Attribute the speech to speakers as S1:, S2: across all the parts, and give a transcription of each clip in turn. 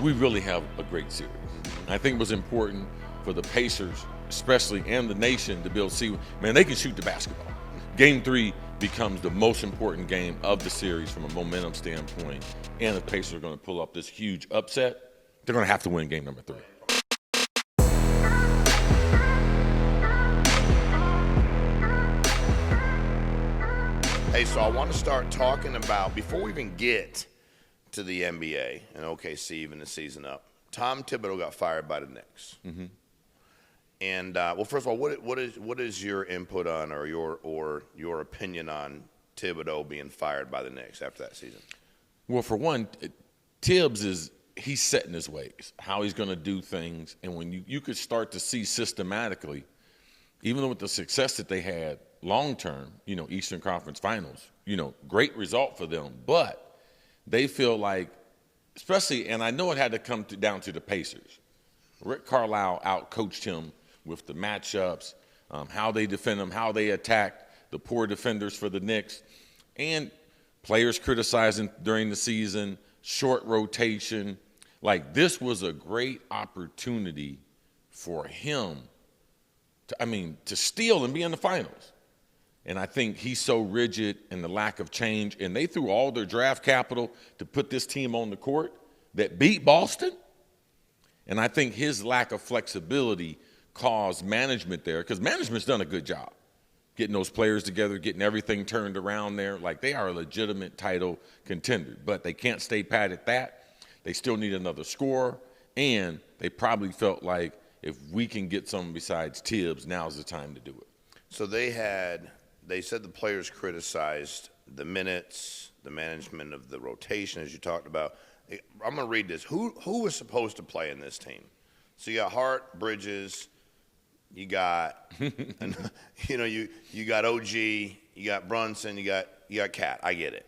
S1: We really have a great series. I think it was important for the Pacers, especially, and the nation to be able to see, man, they can shoot the basketball. Game 3 becomes the most important game of the series from a momentum standpoint. And if Pacers are going to pull up this huge upset, they're going to have to win game number 3.
S2: Hey, so I want to start talking about, before we even get to the NBA and OKC even the season up, Tom Thibodeau got fired by the Knicks. Mm-hmm. And well, first of all, what is your input on or your opinion on Thibodeau being fired by the Knicks after that season?
S1: Well, for one, Tibbs he's set in his ways, how he's going to do things, and when you could start to see systematically, even with the success that they had long term, Eastern Conference Finals, great result for them, but they feel like, especially, and I know it had to come down to the Pacers. Rick Carlisle out-coached him with the matchups, how they defend them, how they attack the poor defenders for the Knicks, and players criticizing during the season, short rotation. Like, this was a great opportunity for him to steal and be in the finals. And I think he's so rigid in the lack of change, and they threw all their draft capital to put this team on the court that beat Boston. And I think his lack of flexibility caused management there, because management's done a good job getting those players together, getting everything turned around there. Like, they are a legitimate title contender, but they can't stay pat at that. They still need another scorer, and they probably felt like if we can get someone besides Tibbs, now's the time to do it. So
S2: they said the players criticized the minutes, the management of the rotation, as you talked about. I'm going to read this. Who was supposed to play in this team? So you got Hart, Bridges, you got, you got OG, you got Brunson, you got Cat. I get it.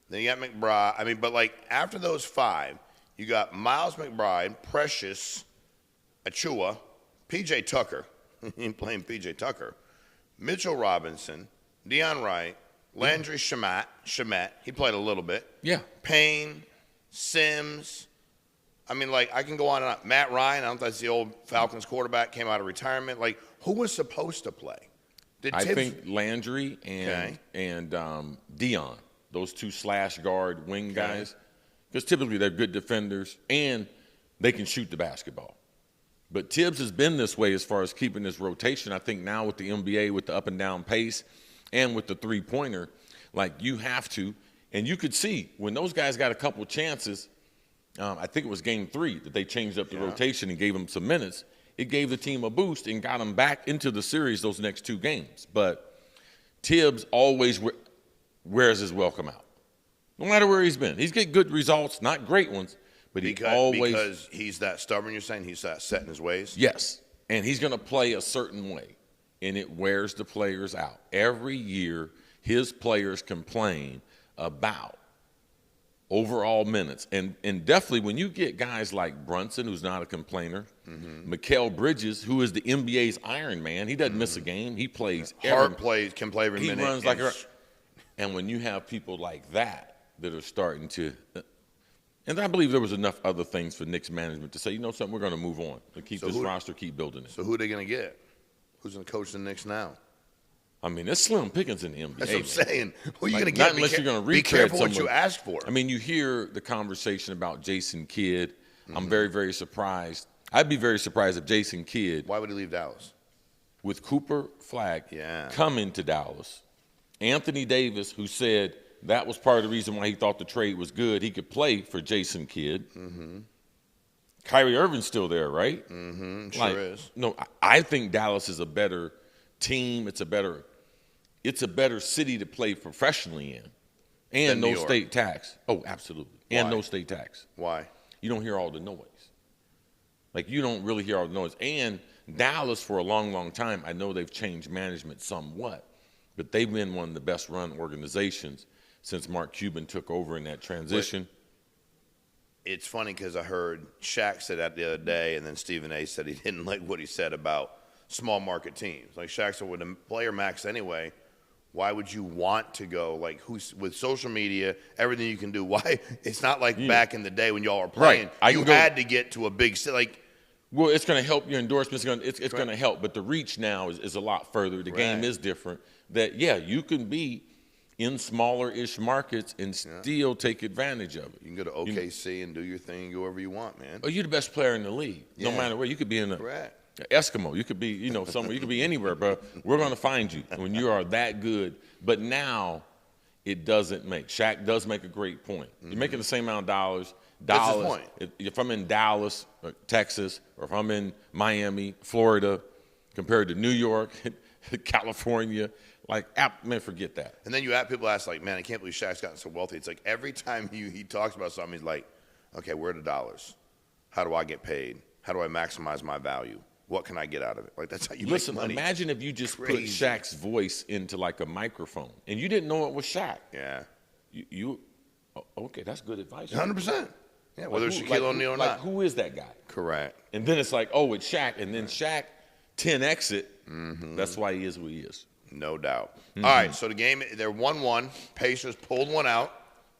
S2: Then you got McBride. But like after those 5, you got Miles McBride, Precious, Achua, P.J. Tucker. He ain't playing P.J. Tucker. Mitchell Robinson, Deion Wright, Landry Shamet. He played a little bit.
S1: Yeah.
S2: Payne, Sims. I can go on and on. Matt Ryan, I don't know if that's the old Falcons quarterback, came out of retirement. Like, who was supposed to play?
S1: I think Landry and Deion, those two /guard wing guys, because typically they're good defenders and they can shoot the basketball. But Tibbs has been this way as far as keeping this rotation. I think now with the NBA, with the up and down pace and with the three-pointer, like you have to. And you could see when those guys got a couple chances, I think it was game 3 that they changed up the rotation and gave them some minutes. It gave the team a boost and got them back into the series those next 2 games. But Tibbs always wears his welcome out, no matter where he's been. He's get good results, not great ones. But
S2: because he's that stubborn, you're saying? He's that set in his ways?
S1: Yes, and he's going to play a certain way, and it wears the players out. Every year, his players complain about overall minutes. And definitely when you get guys like Brunson, who's not a complainer, Mikal Bridges, who is the NBA's Iron Man, he doesn't miss a game. He plays
S2: can play every minute.
S1: He runs like a – and when you have people like that are starting to – and I believe there was enough other things for Knicks management to say, something, we're going to move on and keep this roster, keep building it.
S2: So who are they going to get? Who's going to coach the Knicks now?
S1: It's slim pickings in the NBA.
S2: That's what I'm saying. Who are you going to get?
S1: Not unless you're going to
S2: be careful what you ask for.
S1: You hear the conversation about Jason Kidd. I'm very, very surprised. I'd be very surprised if Jason Kidd.
S2: Why would he leave Dallas?
S1: With Cooper Flagg coming to Dallas, Anthony Davis, who said that was part of the reason why he thought the trade was good. He could play for Jason Kidd. Kyrie Irving's still there, right?
S2: Sure is.
S1: No, I think Dallas is a better team. It's a better city to play professionally in. And no state tax. Oh, absolutely.
S2: Why?
S1: And no state tax.
S2: Why?
S1: You don't hear all the noise. You don't really hear all the noise. And Dallas, for a long, long time, I know they've changed management somewhat, but they've been one of the best run organizations since Mark Cuban took over in that transition.
S2: It's funny because I heard Shaq say that the other day, and then Stephen A. said he didn't like what he said about small market teams. Like Shaq said, with a player max anyway, Why would you want to go? Like, who's with social media, everything you can do? Why? It's not like back in the day when y'all were playing.
S1: Right.
S2: You had to get to a big city. Like,
S1: well, it's going to help your endorsements. It's going to help, but the reach now is a lot further. The game is different. That you can be in smaller-ish markets and still take advantage of it.
S2: You can go to OKC and do your thing, go wherever you want, man.
S1: Oh, you're the best player in the league, no matter where. You could be in Eskimo. You could be, somewhere. You could be anywhere, bro. We're going to find you when you are that good. But now it doesn't make. Shaq does make a great point. You're making the same amount of dollars.
S2: That's his point.
S1: If I'm in Dallas, or Texas, or if I'm in Miami, Florida, compared to New York, California, like, man, forget that.
S2: And then people ask, like, man, I can't believe Shaq's gotten so wealthy. It's like every time he talks about something, he's like, okay, where are the dollars? How do I get paid? How do I maximize my value? What can I get out of it? Like, that's how you make money.
S1: Imagine if you just put Shaq's voice into, like, a microphone, and you didn't know it was Shaq.
S2: Yeah.
S1: Okay, that's good advice.
S2: 100%. Yeah, whether it's Shaquille O'Neal or not.
S1: Like, who is that guy?
S2: Correct.
S1: And then it's like, oh, it's Shaq, and then Shaq 10X it. That's why he is who he is.
S2: No doubt. All right, so the game, they're 1-1. Pacers pulled one out,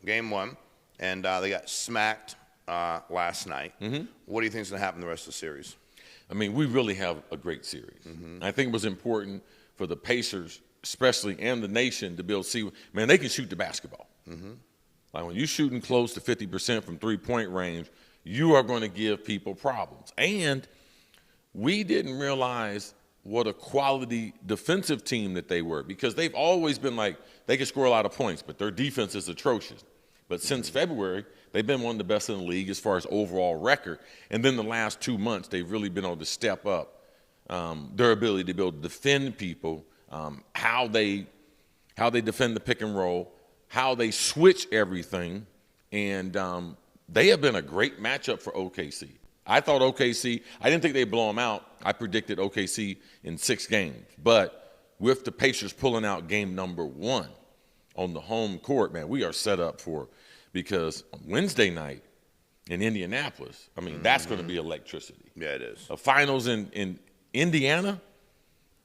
S2: game one, and they got smacked last night. What do you think is going to happen the rest of the series?
S1: I mean, we really have a great series. I think it was important for the Pacers, especially, and the nation to be able to see, man, they can shoot the basketball. Like, when you're shooting close to 50% from three-point range, you are going to give people problems. And we didn't realize what a quality defensive team that they were, because they've always been like, they can score a lot of points, but their defense is atrocious. But since February, they've been one of the best in the league as far as overall record. And then the last 2 months, they've really been able to step up their ability to be able to defend people, how they defend the pick and roll, how they switch everything. And they have been a great matchup for OKC. I thought OKC, I didn't think they'd blow them out. I predicted OKC in 6 games. But with the Pacers pulling out game number 1 on the home court, man, we are set up for, because on Wednesday night in Indianapolis, I mean, that's going to be electricity.
S2: Yeah, it is.
S1: The finals in Indiana,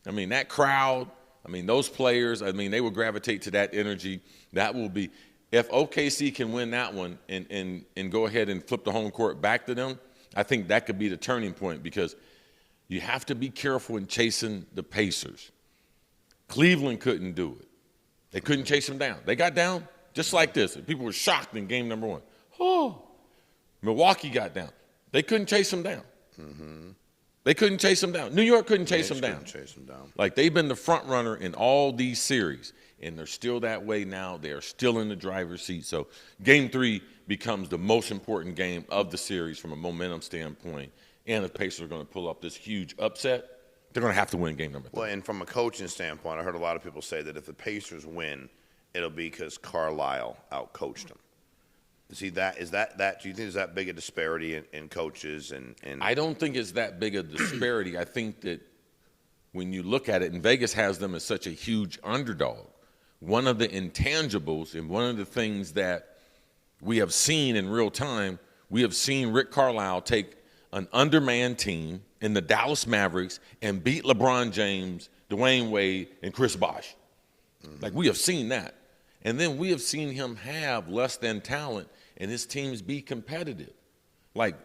S1: I mean, that crowd, I mean, those players, I mean, they will gravitate to that energy. That will be, if OKC can win that one and go ahead and flip the home court back to them, I think that could be the turning point, because you have to be careful in chasing the Pacers. Cleveland couldn't do it. They couldn't chase them down. They got down just like this. People were shocked in game number 1. Oh, Milwaukee got down. They couldn't chase them down. They couldn't chase them down. New York couldn't chase them down. Like, they've been the front runner in all these series, and they're still that way now. They are still in the driver's seat. So game 3 becomes the most important game of the series from a momentum standpoint. And if Pacers are going to pull up this huge upset, they're going to have to win game number 3.
S2: Well, and from a coaching standpoint, I heard a lot of people say that if the Pacers win, it'll be because Carlisle outcoached them. See, do you think there's that big a disparity in coaches? And
S1: I don't think it's that big a disparity. I think that when you look at it, and Vegas has them as such a huge underdog, one of the intangibles and one of the things that we have seen in real time, we have seen Rick Carlisle take an undermanned team in the Dallas Mavericks and beat LeBron James, Dwayne Wade, and Chris Bosh. Like, we have seen that. And then we have seen him have less than talent and his teams be competitive. Like,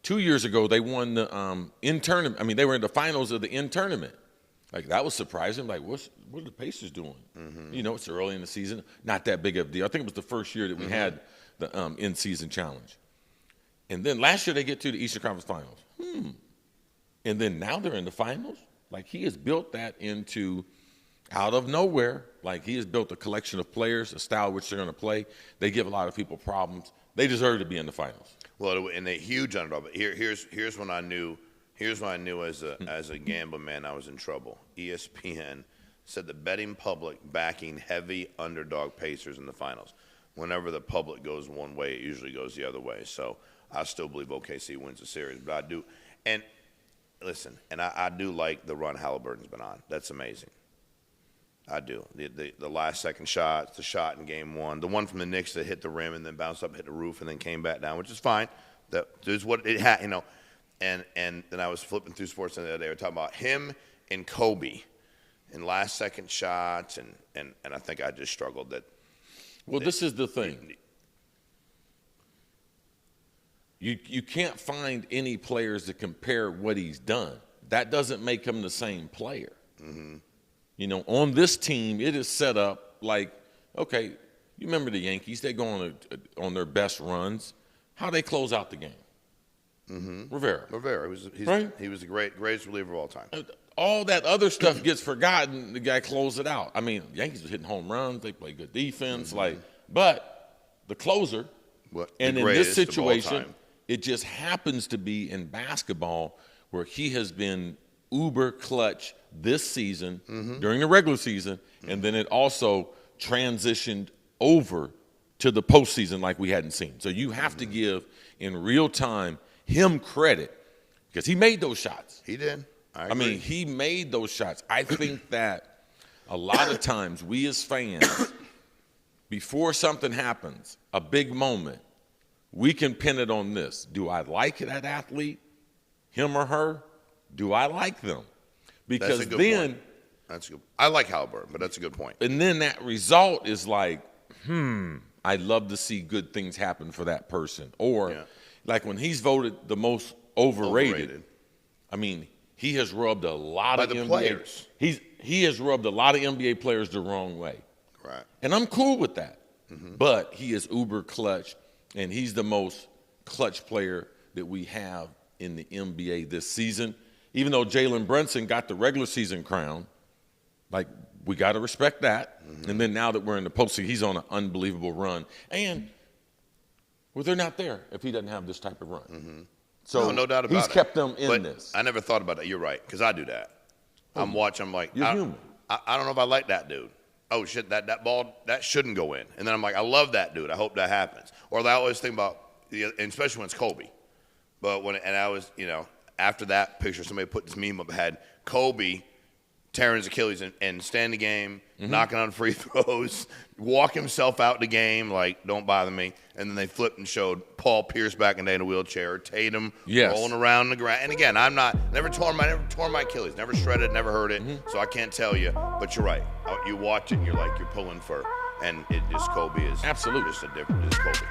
S1: 2 years ago, they won the in-tournament. I mean, they were in the finals of the in-tournament. Like, that was surprising. Like, what are the Pacers doing? It's early in the season. Not that big of a deal. I think it was the first year that we had the in-season challenge. And then last year they get to the Eastern Conference Finals. And then now they're in the finals. Like, he has built that into out of nowhere. Like, he has built a collection of players, a style which they're going to play. They give a lot of people problems. They deserve to be in the finals.
S2: Well, and a huge underdog. But here's when I knew. Here's when I knew as a gambling man I was in trouble. ESPN said the betting public backing heavy underdog Pacers in the finals. Whenever the public goes one way, it usually goes the other way. So I still believe OKC wins the series. But I do. And listen, I do like the run Haliburton's been on. That's amazing. I do. The last second shot, the shot in game 1, the one from the Knicks that hit the rim and then bounced up, hit the roof, and then came back down, which is fine. That is what it had, And then I was flipping through sports the other day. We were talking about him and Kobe. in last-second shots, and I think I just struggled that.
S1: Well, this is the thing. You can't find any players to compare what he's done. That doesn't make him the same player.
S2: Mm-hmm.
S1: You know, on this team, it is set up like, okay, you remember the Yankees? They go on their best runs. How they close out the game?
S2: Mm-hmm.
S1: Rivera.
S2: He was the greatest reliever of all time.
S1: All that other stuff gets forgotten. The guy closed it out. I mean, Yankees were hitting home runs. They play good defense.
S2: Mm-hmm.
S1: But the closer, and in this situation, it just happens to be in basketball where he has been uber clutch this season during the regular season, and then it also transitioned over to the postseason like we hadn't seen. So you have to give, in real time, him credit because he made those shots.
S2: He did.
S1: I mean, he made those shots. I think that a lot of times we as fans, before something happens, a big moment, we can pin it on this. Do I like that athlete, him or her? Do I like them? Because
S2: that's a good
S1: then
S2: point. That's good. I like Haliburton, but that's a good point.
S1: And then that result is like, I'd love to see good things happen for that person. Or like when he's voted the most overrated. I mean, he has rubbed a lot of NBA
S2: players.
S1: He has rubbed a lot of NBA players the wrong way.
S2: Right.
S1: And I'm cool with that. But he is uber clutch, and he's the most clutch player that we have in the NBA this season. Even though Jalen Brunson got the regular season crown, like, we got to respect that. And then now that we're in the postseason, he's on an unbelievable run. And, well, they're not there if he doesn't have this type of run. So
S2: no doubt about it.
S1: He's kept them in this.
S2: I never thought about it. You're right, because I do that. I'm watching. I'm like,
S1: You're human.
S2: I don't know if I like that dude. Oh, shit, that ball, that shouldn't go in. And then I'm like, I love that dude. I hope that happens. Or I always think about, and especially when it's Kobe. But I was, after that picture, somebody put this meme up, had Kobe tearing his Achilles and stand the game, knocking on free throws, walk himself out the game, like, don't bother me. And then they flipped and showed Paul Pierce back in the day in a wheelchair, Tatum rolling around the ground. And again, never tore my Achilles, never shredded, never hurt it, so I can't tell you. But you're right. You watch it and you're like, you're pulling for, and Kobe is
S1: absolutely
S2: just a different, just Kobe.